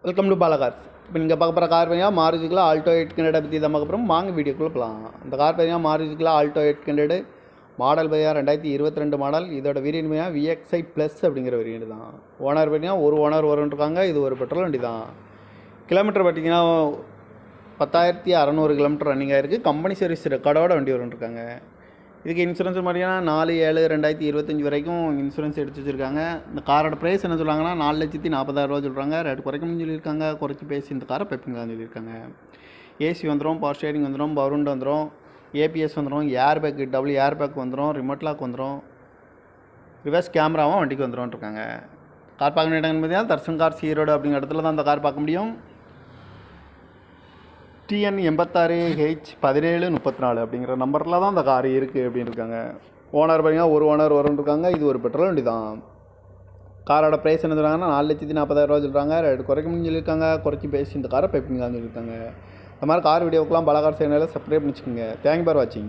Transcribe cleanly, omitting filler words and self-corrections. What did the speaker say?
Welcome to Bala cars. இப்போ நீங்கள் பார்க்க போகிற கார் பார்த்தீங்கன்னா மாருதிக்குள்ள ஆல்டோ 800 பற்றி தான் பார்க்க போகிறோம். வாங்க வீடியோக்குள்ளே போகலாம். இந்த கார் பார்த்தீங்கன்னா மாருதிக்குள்ள ஆல்டோ 800 மாடல் பார்த்தீங்கன்னா 2022 மாடல். இதோட வேரியன்ட் பார்த்தீங்கன்னா VXI ப்ளஸ் அப்படிங்கிற வேரியன்ட் தான். ஓனர் பார்த்தீங்கன்னா ஒரு ஓனர் வரும்ன்றிருக்காங்க. இது ஒரு பெட்ரோல் வண்டி தான். கிலோமீட்டர் பார்த்தீங்கன்னா 10,600 கிலோமீட்டர் ரன்னிங் ஆகிருக்கு. கம்பெனி சர்வீஸ் ரெக்கார்டோட வண்டி வரும்ன்றிருக்காங்க. இதுக்கு இன்சூரன்ஸ் பார்த்தீங்கன்னா 4/7/2025 வரைக்கும் இன்சூரன்ஸ் எடுத்து வச்சுருக்காங்க. இந்த காரோட ப்ரைஸ் என்ன சொல்கிறாங்கன்னா 4,40,000 சொல்கிறாங்க. ரேட் குறைக்கணும்னு சொல்லியிருக்காங்க. குறைச்சி பேசி இந்த காரை பெப்பிங்களான்னு சொல்லியிருக்காங்க. ஏசி வந்துடும், பவர் ஸ்டேரிங் வந்துடும், பவர் விண்டோ வந்துடும், ஏபிஎஸ் வந்துடும், air bag double air bag வந்துடும், ரிமோட் லாக் வந்துடும், ரிவர்ஸ் கேமராவும் வண்டிக்கு வந்துடும்ன்ருக்காங்க. கார் பார்க்க வேண்டிய பார்த்தீங்கன்னா தர்சன் கார் ஈரோடு அப்படிங்கிற இடத்துல தான் அந்த கார் பார்க்க முடியும். TN 86H1734 அப்படிங்கிற நம்பரில் தான் அந்த கார் இருக்குது அப்படின்னு இருக்காங்க. ஓனர் பார்த்தீங்கன்னா ஒரு ஓனர் வரும்ன்ருக்காங்க. இது ஒரு பெட்ரோல் வண்டி தான். காரோட ப்ரைஸ் என்ன சொல்கிறாங்கன்னா 4,40,000 சொல்கிறாங்க. ரேட் குறைக்கணும்னு சொல்லியிருக்காங்க. குறைச்சி பேசி இந்த காரை பெப்பிங்களான்னு சொல்லியிருக்காங்க. இந்த மாதிரி கார் வீடியோக்கெலாம் பாலா கார் சேனலில் சப்ஸ்கிரைப் பண்ணிச்சுக்கோங்க. தேங்க்யூ ஃபார் வாட்சிங்.